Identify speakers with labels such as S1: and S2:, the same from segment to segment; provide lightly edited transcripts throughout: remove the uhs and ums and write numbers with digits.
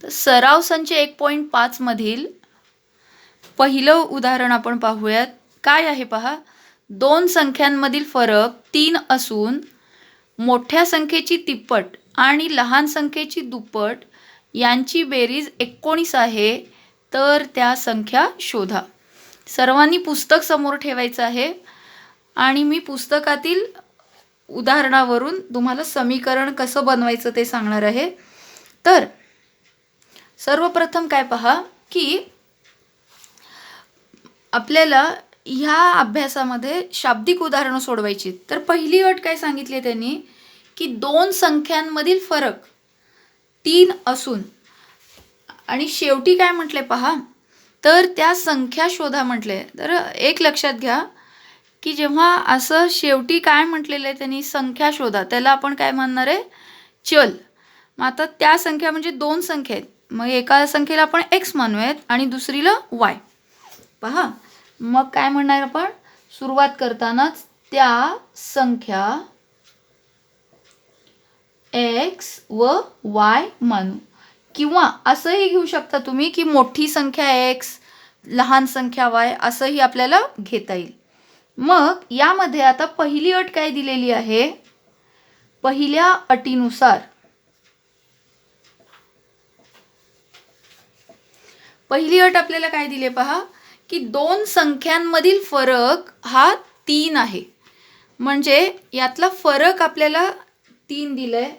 S1: तर सराव संच 1.5 मधील पहिलं उदाहरण आपण पाहूयात. काय आहे पहा. दोन संख्यांमधील फरक 3 असून मोठ्या संख्येची तिप्पट आणि लहान संख्येची दुप्पट यांची बेरीज 19 आहे, तर त्या संख्या शोधा. सर्वांनी पुस्तक समोर ठेवायचं आहे आणि मी पुस्तकातील उदाहरणावरून तुम्हाला समीकरण कसं बनवायचं ते सांगणार आहे. तर सर्वप्रथम काय पहा की आपल्याला ह्या अभ्यासामध्ये शाब्दिक उदाहरणं सोडवायची. तर पहिली अट काय सांगितली त्यांनी की दोन संख्यांमधील फरक 3 असून आणि शेवटी काय म्हटले पहा, तर त्या संख्या शोधा म्हटले. तर एक लक्षात घ्या की जेव्हा असं शेवटी काय म्हटलेलं आहे त्यांनी, संख्या शोधा, त्याला आपण काय म्हणणार आहे, चल. मग आता त्या संख्या म्हणजे दोन संख्या आहेत, मग एका संख्येला आपण x मानूयात आणि दुसरीला y. पहा मग काय म्हणणार आपण सुरुवात करतानाच, त्या संख्या x व y मानू. किंवा असंही घेऊ शकता तुम्ही की मोठी संख्या x लहान संख्या y असंही आपल्याला घेता येईल. मग यामध्ये आता पहिली अट काय दिलेली आहे, पहिल्या अटीनुसार पहिली अट आपल्याला काय दिली पहा की दोन संख्यांमधील फरक हा 3 आहे. म्हणजे यातला फरक आपल्याला 3 दिलाय.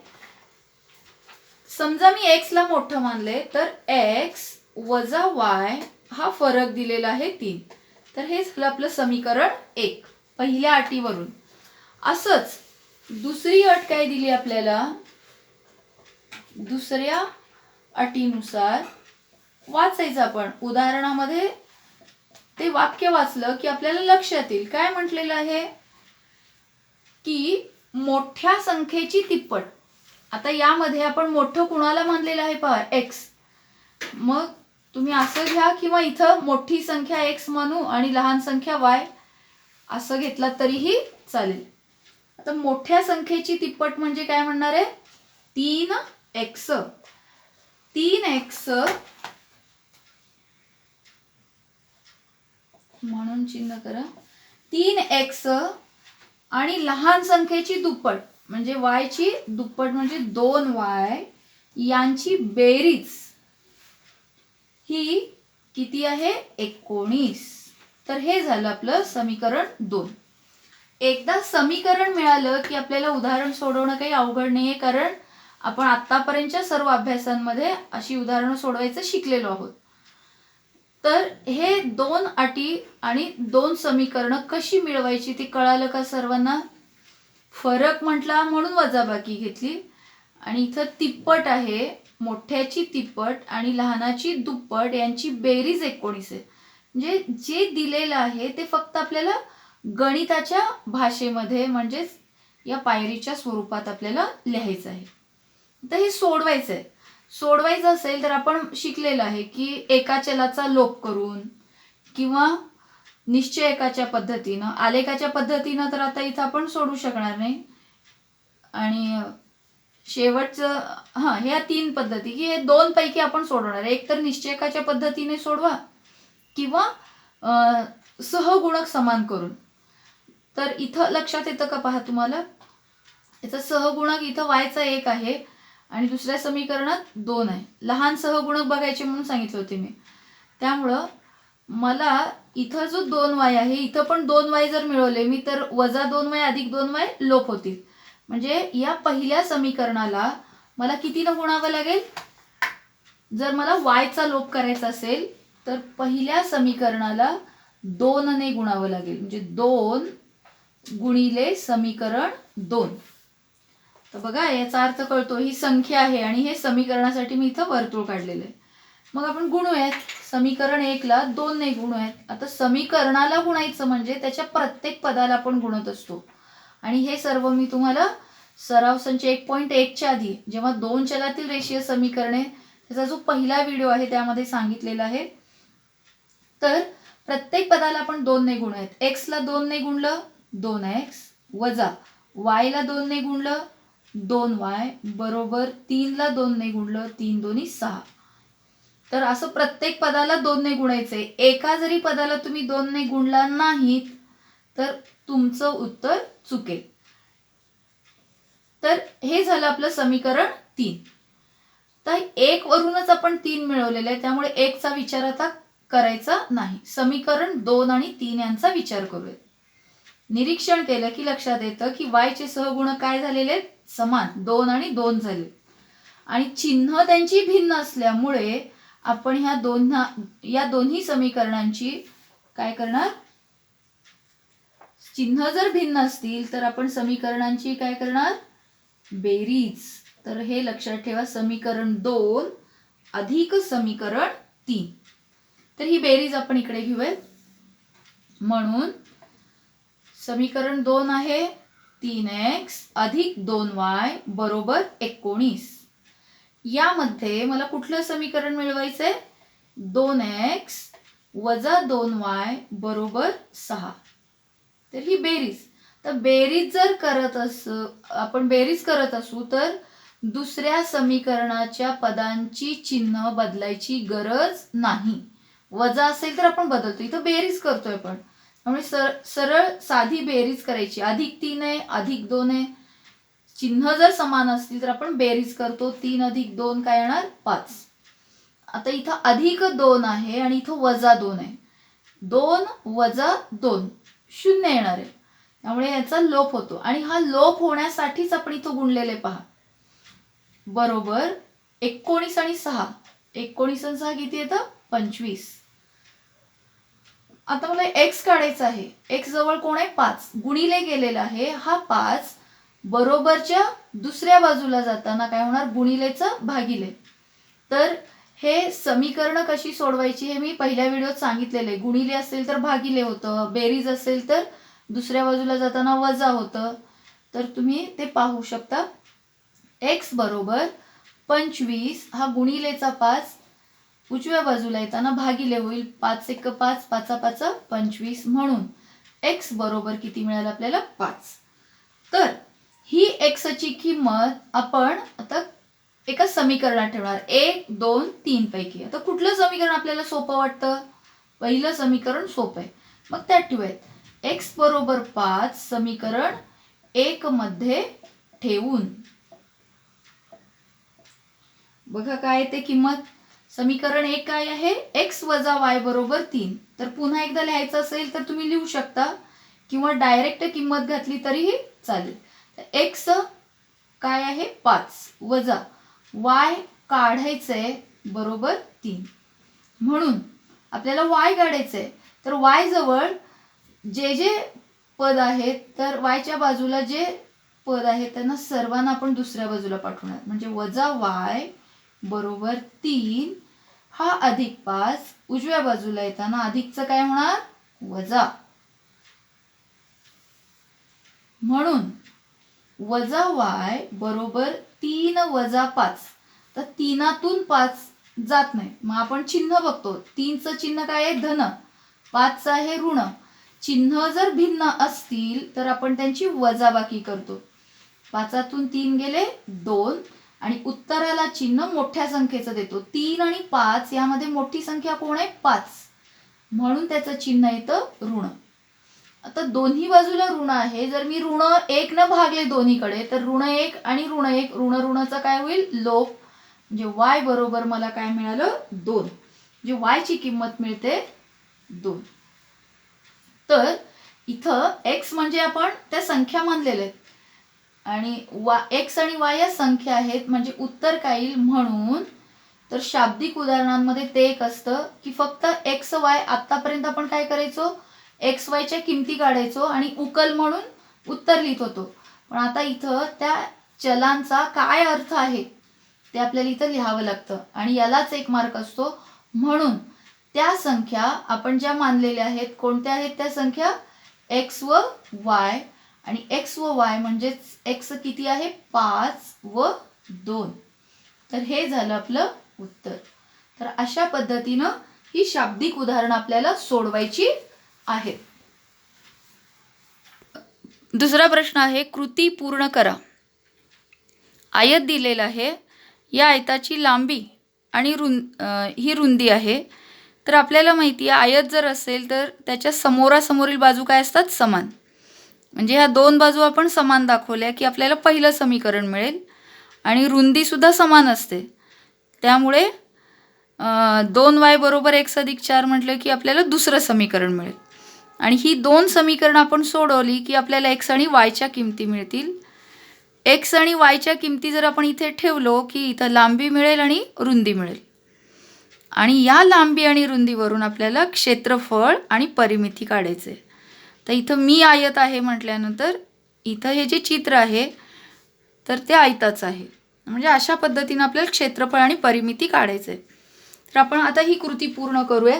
S1: समजा मी x ला मोठं मानले तर x वजा y हा फरक दिलेला आहे 3. तर हे झालं आपलं समीकरण 1 पहिल्या अटीवरून. असंच दुसरी अट काय दिली आपल्याला, दुसऱ्या अटीनुसार वाचायचं आपण. उदाहरणामध्ये ते वाक्य वाचलं की आपल्याला लक्षात येईल काय म्हटलेलं आहे की मोठ्या संख्येची तिप्पट. आता यामध्ये आपण मोठं कुणाला मानलेलं आहे पहा, x. मग तुम्ही असं घ्या किंवा इथं मोठी संख्या x मानू आणि लहान संख्या y असं घेतला तरीही चालेल. आता मोठ्या संख्येची तिप्पट म्हणजे काय म्हणणार आहे, 3x. 3x म्हणून चिन्ह करा, 3x आणि लहान संख्येची दुप्पट म्हणजे y ची दुप्पट म्हणजे 2y यांची बेरीज ही किती आहे, 19. तर हे झालं आपलं समीकरण 2. एकदा समीकरण मिळालं की आपल्याला उदाहरण सोडवणं काही अवघड नाहीये, कारण आपण आतापर्यंतच्या सर्व अभ्यासांमध्ये अशी उदाहरणं सोडवायचं शिकलेलो आहोत. तर हे दोन अटी आणि दोन समीकरणं कशी मिळवायची ते कळालं का सर्वांना. फरक म्हटला म्हणून वजाबाकी घेतली आणि इथं तिप्पट आहे, मोठ्याची तिप्पट आणि लहानाची दुप्पट यांची बेरीज 19 आहे. म्हणजे जे दिलेलं आहे ते फक्त आपल्याला गणिताच्या भाषेमध्ये म्हणजेच या पायरीच्या स्वरूपात आपल्याला लिहायचं आहे. तर हे सोडवायचं आहे. सोडवायचं असेल तर आपण शिकलेलं आहे की एका चलाचा लोप करून किंवा निश्चयकाच्या पद्धतीनं, आलेखाच्या पद्धतीनं तर आता इथं आपण सोडू शकणार नाही. आणि शेवटचं ह्या 3 पद्धती की हे 2 पैकी आपण सोडवणार आहे. एक तर निश्चयकाच्या पद्धतीने सोडवा किंवा सहगुणक समान करून. तर इथं लक्षात येतं का पहा तुम्हाला, याचा सहगुणक इथं y चा 1 आहे आणि दुसऱ्या समीकरणात 2 आहे. लहान सहगुणक बघायचे म्हणून सांगितले होते मी. त्यामुळं मला इथं जो 2y आहे, इथं पण 2y जर मिळवले मी तर वजा 2y अधिक 2y लोप होतील. म्हणजे या पहिल्या समीकरणाला मला कितीनं गुणावं लागेल, जर मला y चा लोप करायचा असेल तर पहिल्या समीकरणाला 2 ने गुणावं लागेल. म्हणजे 2 गुणिले समीकरण 2. तर बघा याचा अर्थ कळतो, ही संख्या आहे आणि हे समीकरणासाठी मी इथं वर्तुळ काढलेलं आहे. मग आपण गुणूयात, समीकरण 1 ला 2 ने गुणूयात. आता समीकरणाला गुणायचं म्हणजे त्याच्या प्रत्येक पदाला आपण गुणत असतो आणि हे सर्व मी तुम्हाला सराव संच 1.1 च्या आधी जेव्हा 2 चलातील रेषीय समीकरणे त्याचा जो पहिला व्हिडिओ आहे त्यामध्ये सांगितलेला आहे. तर प्रत्येक पदाला आपण 2 ने गुणूयात. x ला 2 ने गुणलं 2x वजा y ला 2 ने गुणलं 2y बरोबर 3 ला 2 ने गुणलं 3 दोन्ही 6. तर असं प्रत्येक पदाला 2 ने गुणायचे. एका जरी पदाला तुम्ही 2 ने गुणला नाहीत तर तुमचं उत्तर चुकेल. तर हे झालं आपलं समीकरण 3. तर 1 वरूनच आपण 3 मिळवलेले आहे, त्यामुळे 1 चा विचार आता करायचा नाही. समीकरण 2 आणि 3 यांचा विचार करूया. निरीक्षण केलं की लक्षात येतं की y चे सहगुणक काय झालेले आहेत? समान 2 आणि 2 झाले. आणि चिन्ह त्यांची भिन्न असल्यामुळे आपण या दोन्ही समीकरणांची काय करणार? चिन्ह जर भिन्न असतील तर आपण समीकरणांची काय करणार? बेरीज. तर हे लक्षात ठेवा, समीकरण 2 अधिक समीकरण 3. तर ही बेरीज आपण इकडे घेऊयात. म्हणून समीकरण 2 आहे 3x अधिक 2y बरोबर 19. यामध्ये मला कुठलं समीकरण मिळवायचंय? 2x वजा 2y बरोबर 6. तर ही बेरीज. तर बेरीज जर आपण बेरीज करत असू तर दुसऱ्या समीकरणाच्या पदांची चिन्ह बदलायची गरज नाही. वजा असेल तर आपण बदलतो, इथं बेरीज करतोय आपण, त्यामुळे सरळ साधी बेरीज करायची. अधिक 3 आहे, अधिक 2 आहे, चिन्ह जर समान असतील तर आपण बेरीज करतो. 3 अधिक 2 काय येणार? 5. आता इथं अधिक 2 आहे आणि इथं वजा 2 आहे. 2 वजा 2 0 येणार आहे, त्यामुळे याचा लोप होतो. आणि हा लोप होण्यासाठीच आपण इथं गुणलेले पहा. बरोबर 19 आणि 6. 19 आणि 6 किती येतं? 25. आता मला x काढायचा आहे. x जवळ कोण आहे? 5. गुणिले गेलेला आहे हा 5. बरोबरच्या दुसऱ्या बाजूला जाताना काय होणार? गुणिलेचं भागिले. तर हे समीकरण कशी सोडवायची हे मी पहिल्या व्हिडिओत सांगितलेले. गुणिले असेल तर भागिले होतं, बेरीज असेल तर दुसऱ्या बाजूला जाताना वजा होतं. तर तुम्ही ते पाहू शकता. x बरोबर 25 हा गुणिलेचा 5 उजव्या बाजूला येताना भागिले होईल. 5 1 5 5 5 25. म्हणून x बरोबर किती मिळालं आपल्याला? 5. तर ही x ची किंमत आपण आता एका समीकरणात ठेवणार. 1 2 3 पैकी. आता कुठलं समीकरण आपल्याला सोपं वाटतं? पहिलं समीकरण सोपं आहे, मग त्यात ठेवूयात. x बरोबर 5 समीकरण 1 मध्ये ठेवून बघा काय ते किंमत. समीकरण 1 काय आहे? x वजा y बरोबर 3. तर पुन्हा एकदा लिहायचं असेल तर तुम्ही लिहू शकता किंवा डायरेक्ट किंमत घातली तरीही चालेल. x काय आहे? 5 वजा y काढायचंय बरोबर 3. म्हणून आपल्याला y काढायचंय. तर y जवळ जे जे पद आहेत तर y च्या बाजूला जे पद आहेत त्यांना सर्वांना आपण दुसऱ्या बाजूला पाठवणार. म्हणजे वजा y बरोबर 3 हा अधिक 5 उजव्या बाजूला येताना अधिकचं काय होणार? वजा. म्हणून वजा y बरोबर 3 वजा 5. तर 3तून 5 जात नाही, मग आपण चिन्ह बघतो. 3चं चिन्ह काय आहे? धन. 5चं आहे ऋण. चिन्ह जर भिन्न असतील तर आपण त्यांची वजाबाकी करतो. 5तून 3 गेले 2 आणि उत्तराला चिन्ह मोठ्या संख्येचं देतो. 3 आणि 5 यामध्ये मोठी संख्या कोण आहे? 5. म्हणून त्याचं चिन्ह येतं ऋण. आता दोन्ही बाजूला ऋण आहे. जर मी ऋण 1 न भागले दोन्हीकडे तर ऋण 1 आणि ऋण 1 ऋण ऋणाचा काय होईल? लोप. म्हणजे y बरोबर मला काय मिळालं? 2. म्हणजे y ची किंमत मिळते 2. तर इथं x म्हणजे आपण त्या संख्या मानलेल्या आहेत आणि x आणि y या संख्या आहेत, म्हणजे उत्तर काय येईल? म्हणून तर शाब्दिक उदाहरणांमध्ये ते एक असतं की फक्त x y आतापर्यंत आपण काय करायचो? x y च्या किमती काढायचो आणि उकल म्हणून उत्तर लिहित होतो. पण आता इथं त्या चलांचा काय अर्थ आहे ते आपल्याला इथं लिहावं लागतं आणि यालाच 1 मार्क असतो. म्हणून त्या संख्या आपण ज्या मानलेल्या आहेत, कोणत्या आहेत त्या संख्या? x व y. आणि x व y म्हणजेच x किती आहे? 5 व 2. तर हे झालं आपलं उत्तर. तर अशा पद्धतीनं ही शाब्दिक उदाहरणं आपल्याला सोडवायची आहेत. दुसरा प्रश्न आहे, कृती पूर्ण करा. आयत दिलेला आहे. या आयताची लांबी आणि ही रुंदी आहे. तर आपल्याला माहिती आहे आयत जर असेल तर त्याच्या समोरासमोरील बाजू काय असतात? समान. म्हणजे ह्या दोन बाजू आपण समान दाखवल्या की आपल्याला पहिलं समीकरण मिळेल. आणि रुंदीसुद्धा समान असते. त्यामुळे 2y बरोबर x अधिक 4 म्हटलं की आपल्याला दुसरं समीकरण मिळेल. आणि ही दोन समीकरणं आपण सोडवली की आपल्याला x आणि yच्या किमती मिळतील. x आणि yच्या किमती जर आपण इथे ठेवलो की इथं लांबी मिळेल आणि रुंदी मिळेल. आणि या लांबी आणि रुंदीवरून आपल्याला क्षेत्रफळ आणि परिमिती काढायचे. तर इथं मी आयत आहे म्हटल्यानंतर इथं हे जे चित्र आहे तर ते आयताचं आहे. म्हणजे अशा पद्धतीने आपल्याला क्षेत्रफळ आणि परिमिती काढायचे. तर आपण आता ही कृती पूर्ण करूया.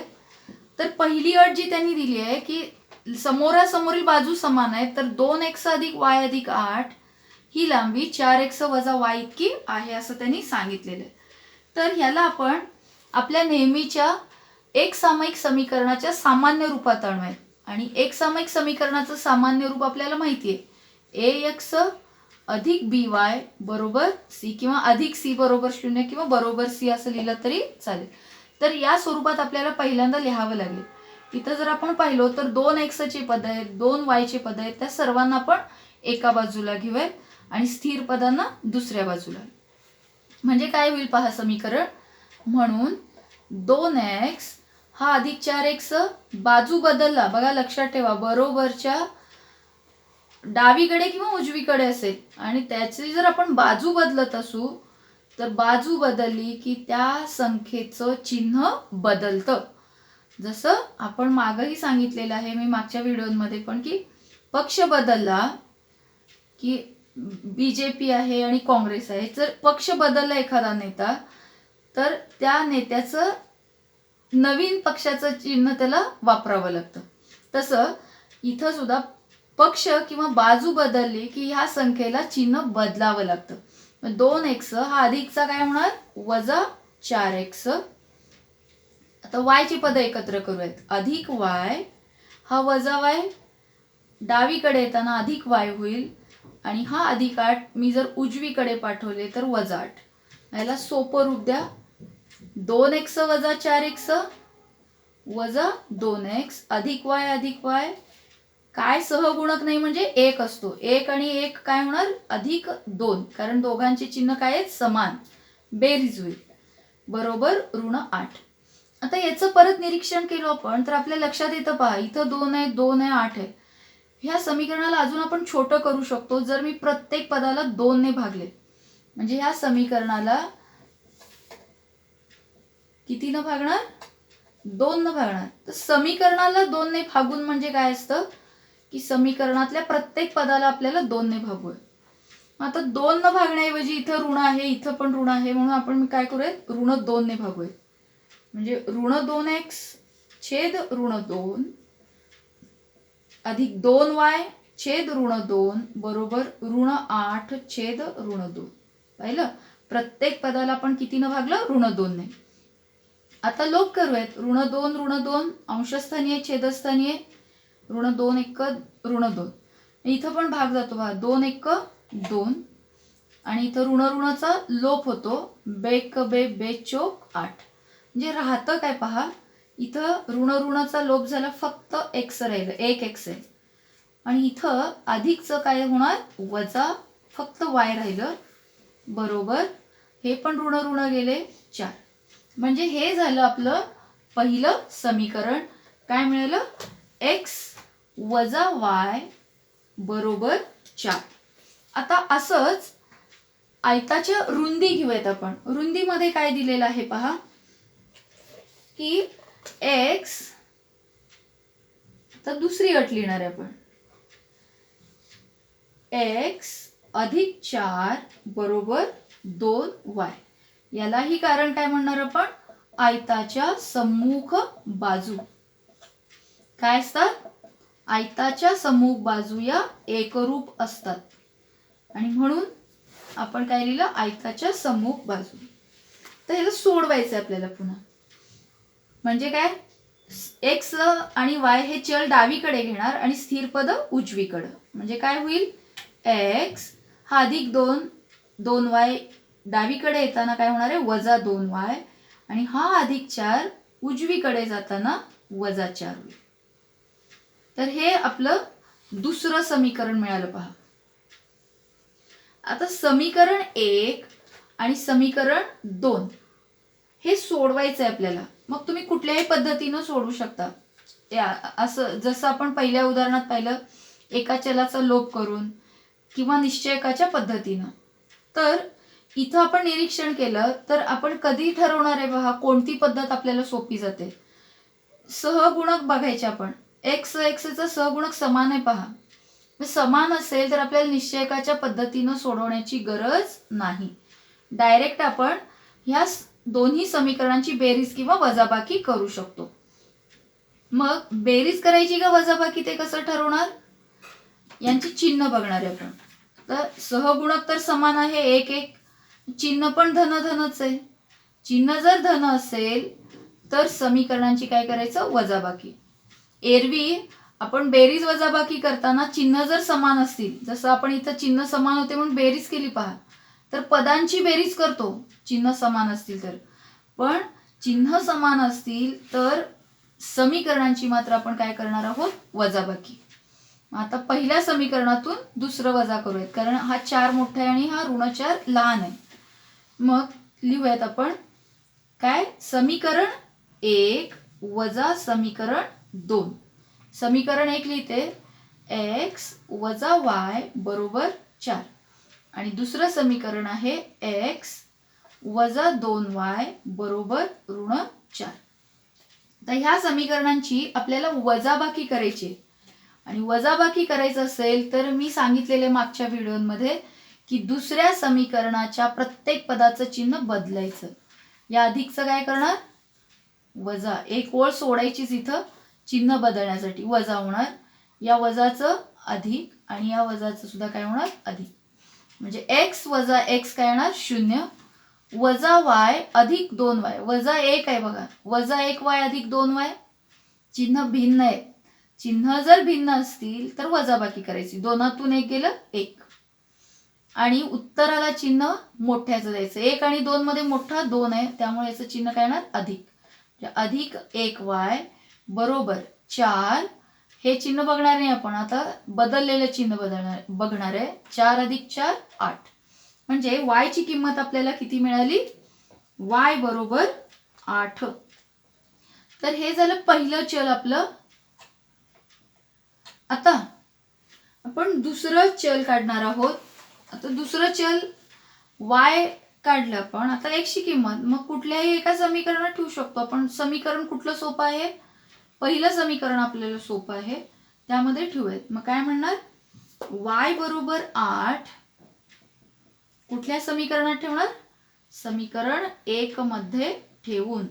S1: तर पहिली अट जी त्यांनी दिली आहे की समोरासमोरील बाजू समान आहे, तर 2x अधिक y अधिक 8 ही लांबी 4x वजा y इतकी आहे असं त्यांनी सांगितलेलं आहे. तर ह्याला आपण आपल्या नेहमीच्या एक सामायिक समीकरणाच्या सामान्य रूपात आणूयात. आणि एक सामायिक समीकरणाचं सामान्य रूप आपल्याला माहिती आहे, ax अधिक by बरोबर c किंवा अधिक c बरोबर 0 किंवा बरोबर c असं लिहिलं तरी चालेल. तर या स्वरूपात आपल्याला पहिल्यांदा लिहावं लागेल. इथं जर आपण पाहिलो तर 2x चे पद आहेत, 2y चे पद आहेत, त्या सर्वांना आपण एका बाजूला घेऊयात आणि स्थिर पदांना दुसऱ्या बाजूला. म्हणजे काय होईल पहा समीकरण. म्हणून 2x हा अधिक 4x बाजू बदलला, बघा लक्षात ठेवा, बरोबरच्या डावीकडे किंवा उजवीकडे असेल आणि त्याची जर आपण बाजू बदलत असू तर बाजू बदलली की त्या संख्येचं चिन्ह बदलतं. जसं आपण मागही सांगितलेलं आहे मी मागच्या व्हिडिओमध्ये पण की पक्ष बदलला की BJP आहे आणि काँग्रेस आहे, जर पक्ष बदलला एखादा नेता तर त्या नेत्याचं नवीन पक्षाचं चिन्ह त्याला वापरावं लागतं. तसं इथं सुद्धा पक्ष किंवा बाजू बदलली की ह्या संख्येला चिन्ह बदलावं लागतं. 2x हा अधिकचा काय होणार वजा 4x. आता y ची पद एकत्र करूयात. अधिक y हा वजा y डावीकडे येताना अधिक y होईल आणि हा अधिक 8 मी जर उजवीकडे पाठवले तर वजा 8. याला सोपं रूप द्या. 2x वजा 4x वजा 2x अधिक y काय सहगुणक नाही म्हणजे एक असतो. 1 आणि 1 काय होणार अधिक 2, कारण दोघांचे चिन्ह काय आहेत समान, बेरीज होईल बरोबर ऋण 8. आता याचं परत निरीक्षण केलं आपण तर आपल्या लक्षात येतं पहा इथं 2 आहे, 2 आहे, 8 आहे. ह्या समीकरणाला अजून आपण छोटं करू शकतो. जर मी प्रत्येक पदाला 2 ने भागले म्हणजे ह्या समीकरणाला किती न भागणार 2 न भागणार. तर समीकरणाला 2 ने भागून म्हणजे काय असतं की समीकरणातल्या प्रत्येक पदाला आपल्याला 2 ने भागूया. आता 2 न भागण्याऐवजी इथं ऋण आहे, इथं पण ऋण आहे, म्हणून आपण काय करूयात ऋण 2 ने भागूया. म्हणजे ऋण 2x छेद ऋण 2 अधिक 2y छेद ऋण 2 बरोबर ऋण 8 छेद ऋण 2. पाहिलं प्रत्येक पदाला आपण किती न भागलं ऋण 2 ने. आता लोप करूयात. ऋण 2 अंशस्थानीय छेदस्थानीय ऋण 2 1 ऋण 2. इथं पण भाग जातो बघा 2 1 2 आणि इथं ऋण ऋणाचा लोप होतो. बेक बे बेचोक 8. म्हणजे राहतं काय पहा इथं ऋण ऋणाचा लोप झाला फक्त x राहिलं 1x आहे आणि इथं अधिकचं काय होणार वजा फक्त y राहिलं बरोबर हे पण ऋण ऋण गेले 4. म्हणजे हे झालं आपलं पहिलं समीकरण. काय मिळालं x वजा y बरोबर 4. आता असंच आयताच्या रुंदी घेऊयात आपण. रुंदीमध्ये काय दिलेलं आहे पहा की x तर दुसरी अट लिहिणार आहे आपण x अधिक 4 बरोबर 2y. यालाही कारण काय म्हणणार आपण आयताच्या सम्मुख बाजू. काय असतात आयताच्या सम्मुख बाजू या एकरूप असतात आणि म्हणून आपण काय लिहिलं आयताच्या सम्मुख बाजू. तर ह्याला सोडवायचं आपल्याला पुन्हा. म्हणजे काय x आणि y हे चल डावीकडे घेणार आणि स्थिर पद उजवीकडे. म्हणजे काय होईल x हा अधिक 2 2y डावीकडे येताना काय होणार आहे वजा 2y आणि हा +4 उजवीकडे जाताना -4 होईल. तर हे आपलं दुसरं समीकरण मिळालं पहा. आता समीकरण 1 आणि समीकरण 2 हे सोडवायचं आहे आपल्याला. मग तुम्ही कुठल्याही पद्धतीनं सोडवू शकता. असं जसं आपण पहिल्या उदाहरणात पाहिलं, एका चलाचा लोप करून किंवा निश्चयकाच्या पद्धतीनं. तर इथं आपण निरीक्षण केलं तर आपण कधी ठरवणार आहे पहा कोणती पद्धत आपल्याला सोपी जाते. सहगुणक बघायचे आपण. x चा सहगुणक समान आहे पहा. समान असेल तर आपल्याला निश्चयकाच्या पद्धतीनं सोडवण्याची गरज नाही. डायरेक्ट आपण ह्या दोन्ही समीकरणांची बेरीज किंवा वजाबाकी करू शकतो. मग बेरीज करायची का वजाबाकी ते कसं ठरवणार? यांची चिन्ह बघणार आहे आपण. तर सहगुणक तर समान आहे 1 1. चिन्ह पण धन धनच आहे. चिन्ह जर धन असेल तर समीकरणांची काय करायचं? वजाबाकी. एरवी आपण बेरीज वजाबाकी करताना चिन्ह जर समान असतील, जसं आपण इथं चिन्ह समान होते म्हणून बेरीज केली पहा, तर पदांची बेरीज करतो चिन्ह समान असतील तर. पण चिन्ह समान असतील तर समीकरणांची मात्र आपण काय करणार आहोत? वजाबाकी. आता पहिल्या समीकरणातून दुसरं वजा करूयात, कारण हा 4 मोठा आहे आणि हा ऋण4 लहान आहे. मग लिहूयात आपण काय? समीकरण 1 वजा समीकरण 2. समीकरण 1 लिहिते x वजा y बरोबर 4 आणि दुसरं समीकरण आहे x वजा 2y बरोबर ऋण4. तर ह्या समीकरणांची आपल्याला वजाबाकी करायची. आणि वजाबाकी करायचं असेल तर मी सांगितलेले मागच्या व्हिडिओमध्ये की दुसऱ्या समीकरणाच्या प्रत्येक पदाचं चिन्ह बदलायचं. या अधिकचं काय करणार? वजा. एक ओळ सोडायचीच इथं चिन्ह बदलण्यासाठी. वजा होणार. या वजाचं अधिक आणि या वजाचं सुद्धा काय होणार? अधिक. म्हणजे x वजा x काय येणार? 0 वजा y अधिक 2y. वजा 1 आहे बघा. वजा 1y अधिक 2y. चिन्ह भिन्न आहे. चिन्ह जर भिन्न असतील तर वजाबाकी करायची. 2तून 1 गेलं 1. आणि उत्तराला चिन्ह मोठ्याचं द्यायचं. 1 आणि 2 मध्ये मोठा 2 आहे, त्यामुळे याचं चिन्ह काय येणार? अधिक. अधिक 1y बरोबर 4. हे चिन्ह बघणार नाही आपण, आता बदललेलं चिन्ह बघणार आहे. 4 अधिक 4 8. म्हणजे y ची किंमत आपल्याला किती मिळाली? y बरोबर 8. तर हे झालं पहिलं चल आपलं. आता आपण दुसरं चल काढणार आहोत. आता दुसरं चल y काढलं आपण. आता x ची किंमत मग कुठल्याही एका समीकरणात ठेवू शकतो आपण. समीकरण कुठलं सोपं आहे? पहिलं समीकरण आपल्याला सोपं आहे, त्यामध्ये ठेवूयात. मग काय म्हणणार? y बरोबर 8 कुठल्या समीकरणात ठेवणार? समीकरण 1 मध्ये ठेवून.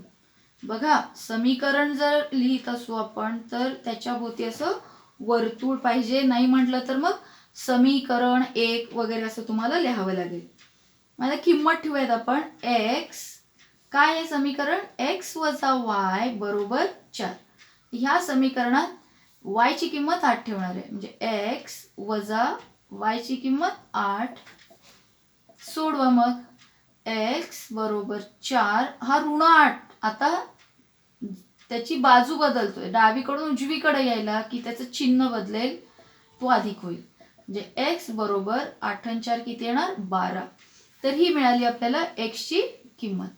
S1: बघा, समीकरण जर लिहित असू आपण तर त्याच्या भोवती असं वर्तुळ पाहिजे. नाही म्हटलं तर मग समीकरण 1 वगैरे असं तुम्हाला लिहावं लागेल. मला किंमत ठेवूयात आपण. x काय आहे समीकरण? x वजा y बरोबर 4. ह्या समीकरणात y ची किंमत 8 ठेवणार आहे. म्हणजे x वजा y ची किंमत 8. सोडवा मग. x बरोबर 4. हा ऋण 8. आता त्याची बाजू बदलतोय. डावीकडून उजवीकडे यायला की त्याचं चिन्ह बदलेल, तो अधिक होईल. म्हणजे x बरोबर 8 आणि 4 किती येणार? 12. तर ही मिळाली आपल्याला x ची किंमत.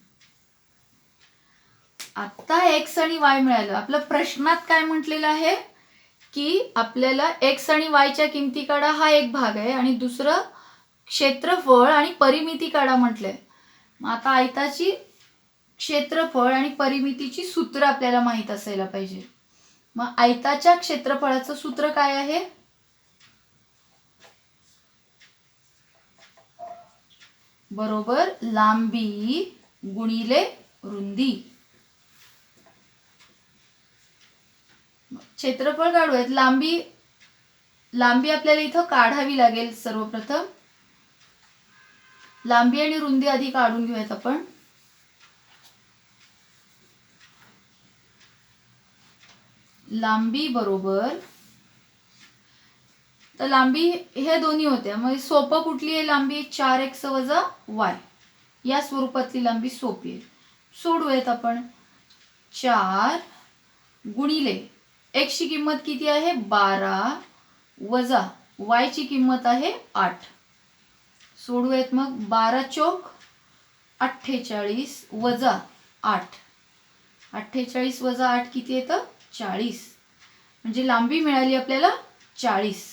S1: आता x आणि y मिळालं. आपल्या प्रश्नात काय म्हटलेलं आहे की आपल्याला x आणि y च्या किमती काढा, हा एक भाग आहे, आणि दुसरं क्षेत्रफळ आणि परिमिती काढा म्हटलंय. मग आता आयताची क्षेत्रफळ आणि परिमितीची सूत्र आपल्याला माहित असायला पाहिजे. मग आयताच्या क्षेत्रफळाचं सूत्र काय आहे? बरोबर लांबी गुणिले रुंदी. क्षेत्रफळ काढूयात. लांबी आपल्याला इथं काढावी लागेल सर्वप्रथम. लांबी आणि रुंदी आधी काढून घेऊयात आपण. लांबी बरोबर, तर लांबी हे दोन्ही होत्या. मग सोपं कुठली आहे लांबी? 4x वजा y. या स्वरूपातली लांबी सोपी आहे. सोडूयात आपण. 4 गुणिले x ची किंमत किती आहे 12 वजा y ची किंमत आहे 8. सोडूयात मग. 12 चौक 48 वजा 8. 48 वजा 8 किती येतं 40. म्हणजे लांबी मिळाली आपल्याला 40.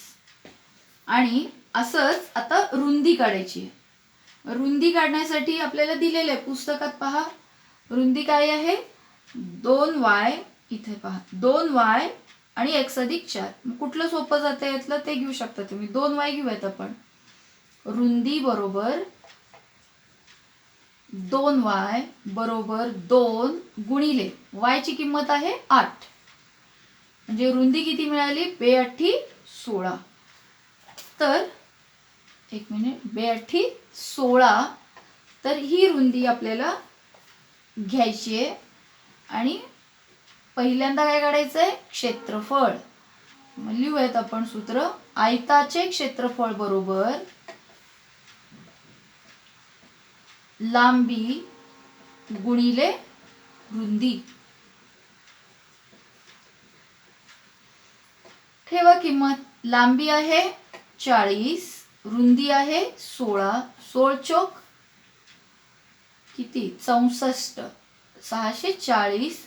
S1: आणि असंच आता रुंदी काढायची आहे. रुंदी काढण्यासाठी आपल्याला दिलेलं आहे पुस्तकात पहा. रुंदी काय आहे 2y. इथे पहा 2y आणि x अधिक 4. कुठलं सोपं जातं यातलं ते घेऊ शकता तुम्ही. 2y घेऊयात आपण. रुंदी बरोबर 2y बरोबर 2 गुणिले y ची किंमत आहे 8. म्हणजे रुंदी किती मिळाली 2 16. तर एक मिनिट 2 16. तर ही रुंदी आपल्याला घ्यायची आहे. आणि पहिल्यांदा काय काढायचं आहे क्षेत्रफळ. मग लिहूयात आपण सूत्र. आयताचे क्षेत्रफळ बरोबर लांबी गुणिले रुंदी. ठेवा किंमत. लांबी आहे 40, रुंदी आहे 16. 16 चौक किती 64. 640.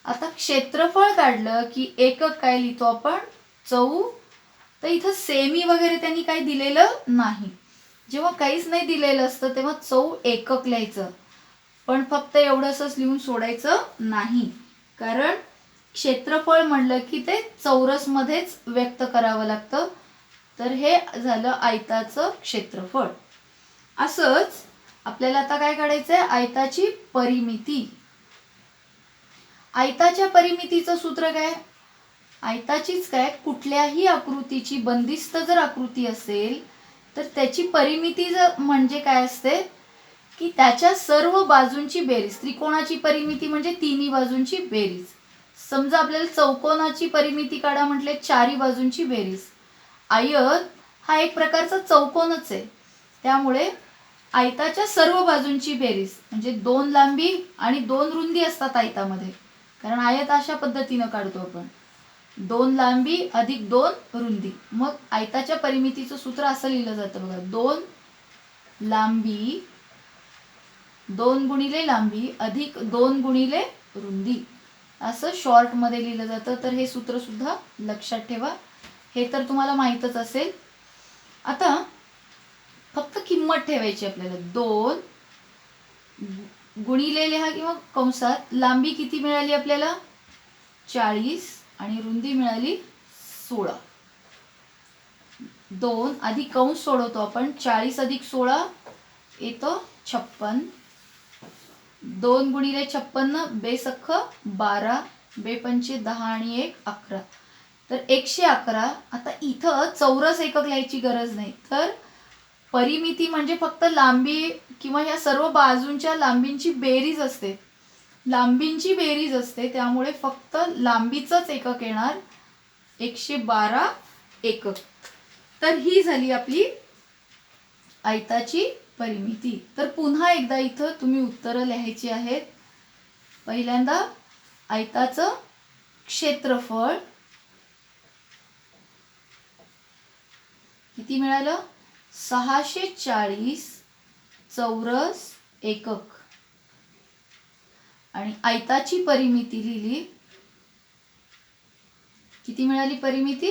S1: आता क्षेत्रफळ काढलं की एकक काय लिहितो आपण चौ. तर इथं सेमी वगैरे त्यांनी काही दिलेलं नाही. जेव्हा काहीच नाही दिलेलं असतं तेव्हा चौ एकक लिहायचं. पण फक्त एवढंसच लिहून सोडायचं नाही. कारण क्षेत्रफळ म्हणलं की ते चौरसमध्येच व्यक्त करावं लागतं. तर हे झालं आयताचं क्षेत्रफळ. असंच आपल्याला आता काय काढायचं आहे आयताची परिमिती. आयताच्या परिमितीचं सूत्र काय. आयताचीच काय कुठल्याही आकृतीची बंदिस्त जर आकृती असेल तर त्याची परिमिती म्हणजे काय असते की त्याच्या सर्व बाजूंची बेरीज. त्रिकोणाची परिमिती म्हणजे तिन्ही बाजूंची बेरीज. समजा आपल्याला चौकोनाची परिमिती काढा म्हटले चारी बाजूंची बेरीज. आयत हा एक प्रकारचा चौकोनच आहे. त्यामुळे आयताच्या सर्व बाजूंची बेरीज म्हणजे 2 लांबी आणि 2 रुंदी असतात आयतामध्ये. कारण आयत अशा पद्धतीनं काढतो आपण 2 लांबी अधिक 2 रुंदी. मग आयताच्या परिमितीचं सूत्र असं लिहिलं जातं बघा. 2 लांबी 2 गुणिले लांबी अधिक 2 गुणिले रुंदी. असं शॉर्टमध्ये लिहिलं जातं. तर हे सूत्र सुद्धा लक्षात ठेवा. हे तर तुम्हाला माहीतच असेल. आता फक्त किंमत ठेवायची आपल्याला. 2 गुणिले लिहा किंवा कंसात. लांबी किती मिळाली आपल्याला 40 आणि रुंदी मिळाली 16. 2 अधिक कंस सोडवतो आपण. 40 अधिक 16 येतं 56. 2 गुणिले 56 बेसख्ख 12. बेपंचे 10 आणि 1 11. तर 111. आता इथं चौरस एकक लिहायची गरज नाही. तर परिमिती म्हणजे फक्त लांबी किंवा या सर्व बाजूंच्या लांबींची बेरीज असते. लांबींची बेरीज असते त्यामुळे फक्त लांबीचंच एकक येणार 112 एकक. तर ही झाली आपली आयताची परिमिती. तर पुन्हा एकदा इथं तुम्ही उत्तरं लिहायची आहेत. पहिल्यांदा आयताचं क्षेत्रफळ किती मिळालं 640 चौरस एकक. आणि आयताची परिमिती लिहिली. किती मिळाली परिमिती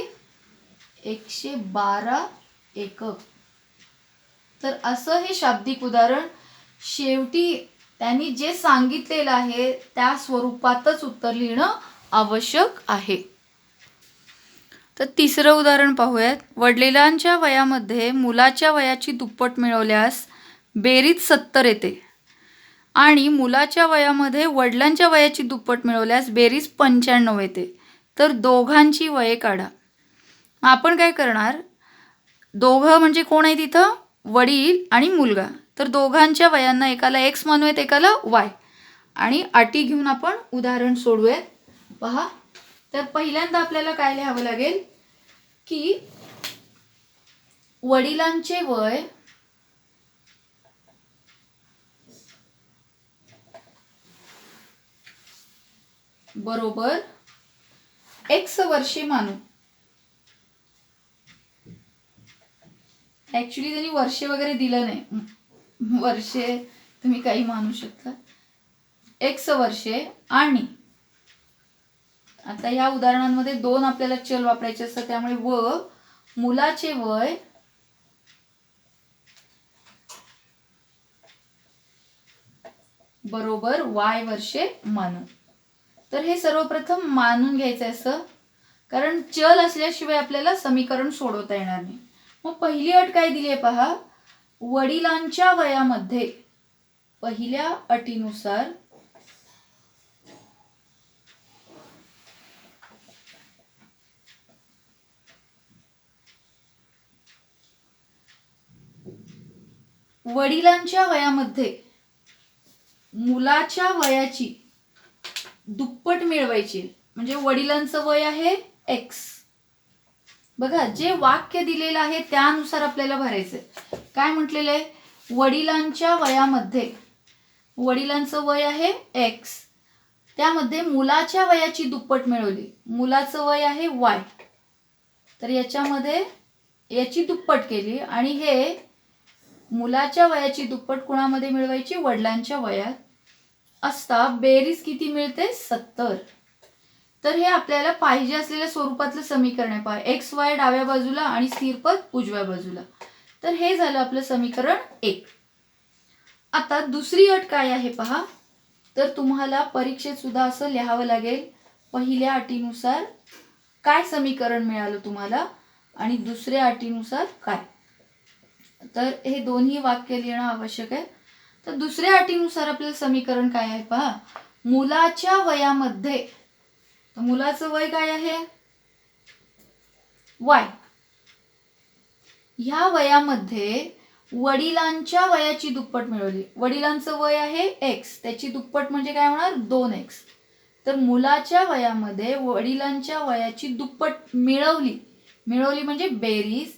S1: 112 एकक. तर असं हे शाब्दिक उदाहरण शेवटी त्यांनी जे सांगितलेलं आहे त्या स्वरूपातच उत्तर लिहिणं आवश्यक आहे. तर तिसरं उदाहरण पाहूयात. वडिलांच्या वयामध्ये मुलाच्या वयाची दुप्पट मिळवल्यास बेरीज 70 येते आणि मुलाच्या वयामध्ये वडिलांच्या वयाची दुप्पट मिळवल्यास बेरीज 95 येते. तर दोघांची वये काढा. आपण काय करणार दोघं म्हणजे कोण आहे तिथं वडील आणि मुलगा. तर दोघांच्या वयांना एकाला x मानूयात एकाला y आणि अटी घेऊन आपण उदाहरण सोडूयात. पहा. तर पहिल्यांदा आपल्याला काय लिहावं लागेल की वडिलांचे बरोबर एक्स वर्षे मानू. ऍक्च्युली त्यांनी वर्षे वगैरे दिलं नाही, वर्षे तुम्ही काही मानू शकता. एक्स वर्षे आणि आता या उदाहरणांमध्ये 2 आपल्याला चल वापरायचे असतात, त्यामुळे व मुलाचे वय बरोबर वाय वर्षे मानू. तर हे सर्वप्रथम मानून घ्यायचं असं, कारण चल असल्याशिवाय आपल्याला समीकरण सोडवता येणार नाही. मग पहिली अट काय दिली आहे पहा, वडिलांच्या वयामध्ये. पहिल्या अटीनुसार वडिलांच्या वयामध्ये मुलाच्या वयाची दुप्पट मिळवायची. म्हणजे वडिलांचं वय आहे एक्स. बघा जे वाक्य दिलेलं आहे त्यानुसार आपल्याला भरायचंय. काय म्हटलेलं आहे, वडिलांच्या वयामध्ये, वडिलांचं वय आहे एक्स, त्यामध्ये मुलाच्या वयाची दुप्पट मिळवली. मुलाचं वय आहे वाय, तर याच्यामध्ये याची दुप्पट केली आणि हे मुलाच्या वयाची दुप्पट कुणामध्ये मिळवायची, वडिलांच्या वयात असता बेरीज किती मिळते, 70. तर हे आपल्याला पाहिजे असलेल्या स्वरूपातलं समीकरण आहे पहा, एक्स वाय डाव्या बाजूला आणि स्थिर पद उजव्या बाजूला. तर हे झालं आपलं समीकरण 1. आता दुसरी अट काय आहे पहा, तर तुम्हाला परीक्षेत सुद्धा असं लिहावं लागेल, पहिल्या अटीनुसार काय समीकरण मिळालं तुम्हाला आणि दुसऱ्या अटीनुसार काय. तर हे दोन्ही वाक्य लिहिणं आवश्यक आहे. तर दुसऱ्या अटीनुसार आपल्याला समीकरण काय आहे पहा, मुलाच्या वयामध्ये, तर मुलाचं वय काय आहे वाय, ह्या वयामध्ये वडिलांच्या वयाची दुप्पट मिळवली. वडिलांचं वय आहे एक्स, त्याची दुप्पट म्हणजे काय होणार 2x. तर मुलाच्या वयामध्ये वडिलांच्या वयाची दुप्पट मिळवली, मिळवली म्हणजे बेरीज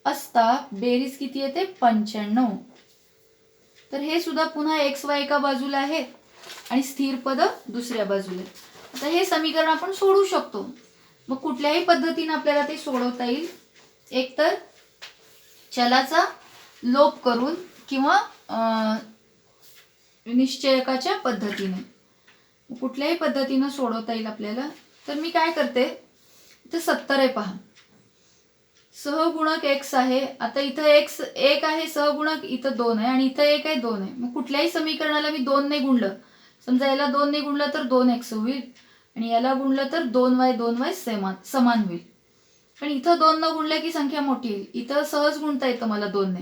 S1: असता बेरीज किती येते 95. तर हे सुद्धा पुन्हा एक्स वाय एका बाजूला आहे आणि स्थिर पद दुसऱ्या बाजूला. आता हे समीकरण आपण सोडवू शकतो. मग कुठल्याही पद्धतीने आपल्याला ते सोडवता येईल, एक तर चलाचा लोप करून किंवा निश्चयकाच्या पद्धतीने, कुठल्याही पद्धतीने सोडवता येईल आपल्याला. तर मी काय करते, इथे 70 आहे पहा, सहगुणक एक्स आहे. आता इथं एक्स 1 आहे, सहगुणक इथं 2 आहे आणि इथं 1 आहे 2 आहे. मग कुठल्याही समीकरणाला मी 2 ने गुणलं, समजा याला 2 ने गुणलं तर 2x होईल आणि याला गुणलं तर 2y समान होईल. पण इथं 2 न गुणलं की संख्या मोठी येईल, इथं सहज गुणता येतं मला 2 ने.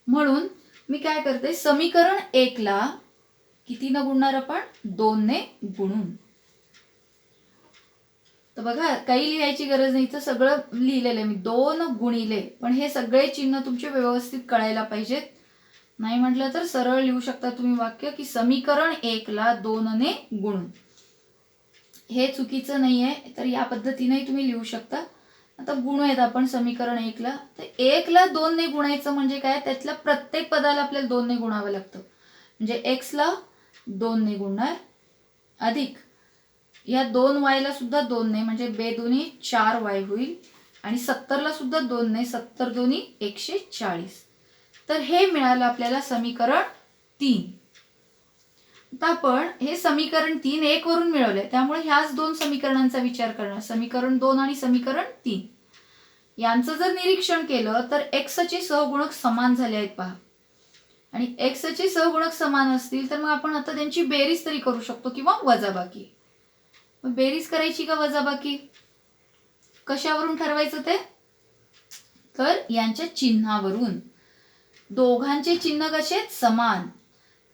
S1: म्हणून मी काय करते, समीकरण 1 ला किती न गुणणार आपण, 2 ने गुणून. तर बघा काही लिहायची गरज नाही, तर सगळं लिहिलेलं आहे मी 2 गुणिले, पण हे सगळे चिन्ह तुमचे व्यवस्थित कळायला पाहिजेत. नाही म्हटलं तर सरळ लिहू शकता तुम्ही वाक्य की समीकरण 1 ला 2 ने गुणून. हे चुकीचं नाहीये, तर या पद्धतीने तुम्ही लिहू शकता. आता गुणूयात आपण समीकरण 1 ला. तर 1 ला 2 ने गुणायचं म्हणजे काय, त्यातल्या प्रत्येक पदाला आपल्याला 2 ने गुणावं लागतं. म्हणजे एक्स ला 2 ने गुणणार अधिक या 2y ला सुद्धा 2 ने, म्हणजे बेदोन्ही 4y होईल आणि 70 ला सुद्धा 2 ने, 70 दोन्ही 140. तर हे मिळालं आपल्याला समीकरण 3. आता आपण हे समीकरण 3 1 वरून मिळवलंय, त्यामुळे ह्याच 2 समीकरणांचा विचार करणार, समीकरण 2 आणि समीकरण 3. यांचं जर निरीक्षण केलं तर x चे सहगुणक समान झाले आहेत पहा, आणि x चे सहगुणक समान असतील तर मग आपण आता त्यांची बेरीज तरी करू शकतो किंवा वजाबाकी. बेरीज करायची का वजाबाकी, कशावरून ठरवायचं ते, तर यांच्या चिन्हावरून. दोघांचे चिन्ह कसे समान,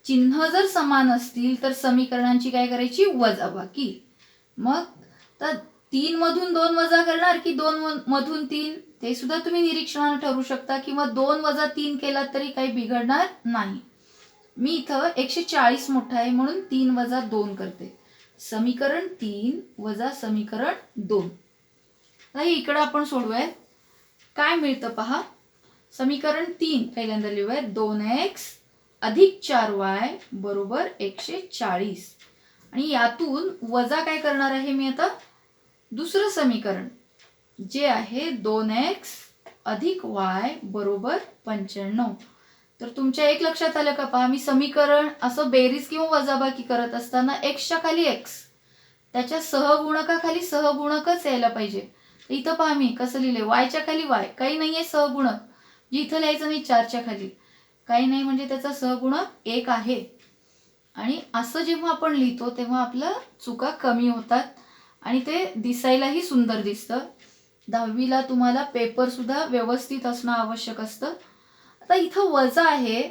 S1: चिन्ह जर समान असतील तर समीकरणांची काय करायची वजाबाकी. मग तर 3 मधून 2 वजा करणार की 2 मधून 3, ते सुद्धा तुम्ही निरीक्षणाने ठरवू शकता, किंवा 2 वजा 3 केला तरी काही बिघडणार नाही. मी इथं 140 मोठा आहे म्हणून 3 वजा 2 करते, समीकरण 3 वजा समीकरण 2. इकडं आपण सोडूया, काय मिळतं पहा, समीकरण 3 पहिल्यांदा लिहूया, 2x अधिक 4y बरोबर 140 आणि यातून वजा काय करणार आहे मी आता, दुसरं समीकरण जे आहे 2x अधिक y बरोबर 95. तर तुमच्या एक लक्षात आलं का पहा, मी समीकरण असं बेरीज किंवा वजाबाकी करत असताना एक्सच्या खाली एक्स, त्याच्या सहगुणकाखाली सहगुणकच यायला पाहिजे. इथं पहा मी कसं लिहिले, वायच्या खाली वाय, काही नाहीये सहगुणक, जे इथं लिहायचं नाही 4च्या खाली काही नाही, म्हणजे त्याचा सहगुणक 1 आहे. आणि असं जेव्हा आपण लिहितो तेव्हा आपल्या चुका कमी होतात आणि ते दिसायलाही सुंदर दिसतं. 10वीला तुम्हाला पेपर सुद्धा व्यवस्थित असणं आवश्यक असतं. आता इथं वजा आहे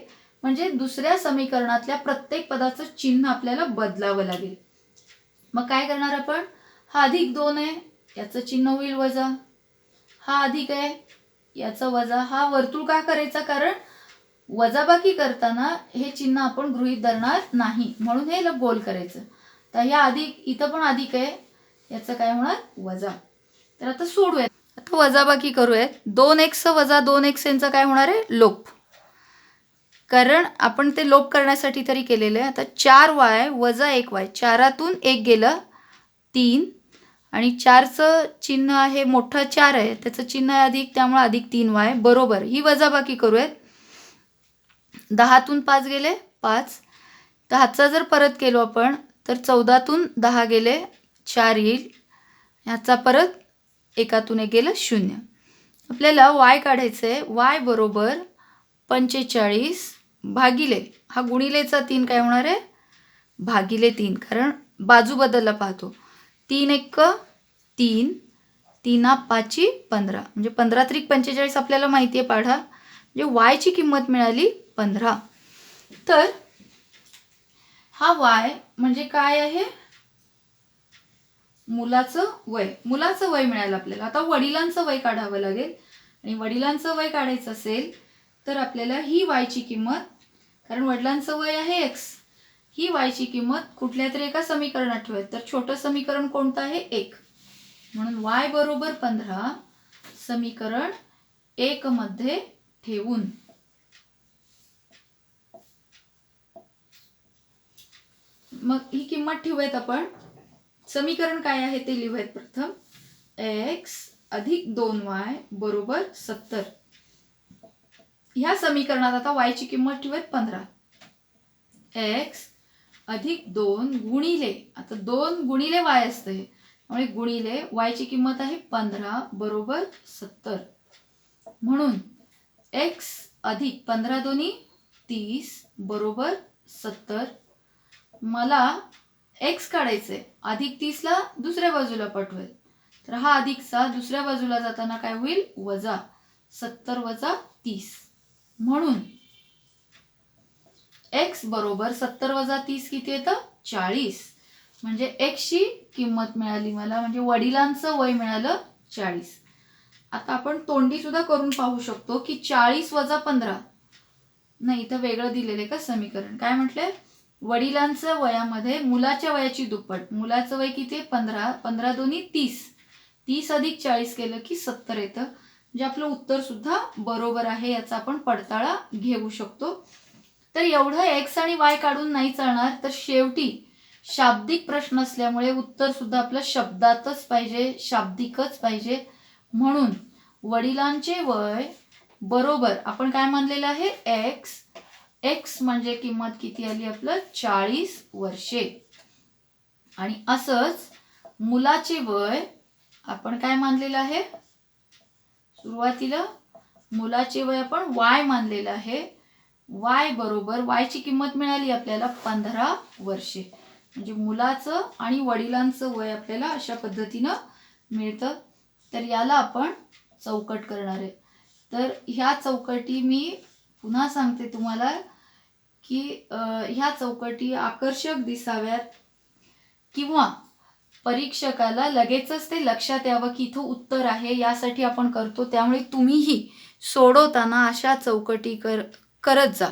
S1: म्हणजे दुसऱ्या समीकरणातल्या प्रत्येक पदाचं चिन्ह आपल्याला बदलावं लागेल. मग काय करणार आपण, हा अधिक 2 आहे याचं चिन्ह होईल वजा, हा अधिक आहे याचं वजा. हा वर्तुळ का करायचा, कारण वजाबाकी करताना हे चिन्ह आपण गृहीत धरणार नाही म्हणून हे गोल करायचं. तर या अधिक, इथं पण अधिक आहे याचं काय होणार वजा. तर आता सोडूयात, आता वजाबाकी करूयात. 2x वजा 2x यांचं काय होणार आहे लोप, कारण आपण ते लोप करण्यासाठी तरी केलेलं आहे. आता 4y वजा 1y, 4तून 1 गेलं 3 आणि 4चं चिन्ह आहे मोठं 4 आहे, त्याचं चिन्ह आहे अधिक, त्यामुळे अधिक 3y बरोबर. ही वजाबाकी करूयात. 10तून 5 गेले 5, तर हातचा जर परत केलो आपण तर 14तून 10 गेले 4 येईल, ह्याचा परत 1तून 1 गेलं 0. आपल्याला y काढायचं आहे. y बरोबर 45 भागिले, हा गुणिलेचा 3 काय होणार आहे भागिले 3, कारण बाजू बदलला पाहतो. 3 1 3, 3 5 15, म्हणजे 15 त्रिक 45 आपल्याला माहिती आहे पाढा, म्हणजे y ची किंमत मिळाली 15. तर हा y म्हणजे काय आहे, मुलाचं वय. मुलाचं वय मिळालं आपल्याला. आता वडिलांचं वय काढावं लागेल आणि वडिलांचं वय काढायचं असेल तर आपल्याला ही y ची किंमत, कारण वडिलांचं वय आहे x, ही y ची किंमत कुठल्या तरी एका समीकरणात ठेवायची. तर छोटं समीकरण कोणतं आहे 1, म्हणून y बरोबर 15 समीकरण 1 मध्ये ठेवून मग ही किंमत ठेवूयात आपण. समीकरण काय आहे ते लिहूयात प्रथम. x अधिक 2y बरोबर 70. ह्या समीकरणात आता y ची किंमत ठेवूयात 15. x अधिक 2 गुणिले, आता 2 गुणिले y असते त्यामुळे गुणिले y ची किंमत आहे 15 बरोबर 70. म्हणून x अधिक 15 दोन्ही 30 बरोबर 70. मला x काढायचंय, अधिक 30 ला दुसऱ्या बाजूला पाठवेल, तर हा अधिकचा दुसऱ्या बाजूला जाताना काय होईल वजा 70 वजा 30. म्हणून x बरोबर 70 वजा 30 किती येतं 40. म्हणजे x ची किंमत मिळाली मला, म्हणजे वडिलांचं वय मिळालं 40. आता आपण तोंडी सुद्धा करून पाहू शकतो की 40 वजा 15, नाही इथं वेगळं दिलेलं आहे का समीकरण. काय म्हटलंय, वडिलांचं वयामध्ये मुलाच्या वयाची दुप्पट. मुलाचं वय किती 15, 15 दोन्ही 30, 30 अधिक 40 केलं की 70 येतं. म्हणजे आपलं उत्तर सुद्धा बरोबर आहे, याचा आपण पडताळा घेऊ शकतो. तर एवढं x आणि y काढून नाही चालणार, तर शेवटी शाब्दिक प्रश्न असल्यामुळे उत्तर सुद्धा आपलं शब्दातच पाहिजे, शाब्दिकच पाहिजे. म्हणून वडिलांचे वय बरोबर आपण काय मानलेलं आहे x म्हणजे किंमत किती आली आपलं 40 वर्षे. आणि असंच मुलाचे वय आपण काय मानलेलं आहे, सुरुवातीला मुलाचे वय आपण y मानलेलं आहे. y बरोबर y ची किंमत मिळाली आपल्याला 15 वर्षे. म्हणजे मुलाचं आणि वडिलांचं वय आपल्याला अशा पद्धतीनं मिळतं. तर याला आपण चौकट करणार आहे. तर ह्या चौकटी मी पुन्हा सांगते तुम्हाला की ह्या चौकटी आकर्षक दिसाव्यात किंवा परीक्षकाला लगेचच ते लक्षात यावं की इथं उत्तर आहे, यासाठी आपण करतो. त्यामुळे तुम्हीही सोडवताना अशा चौकटी करत जा.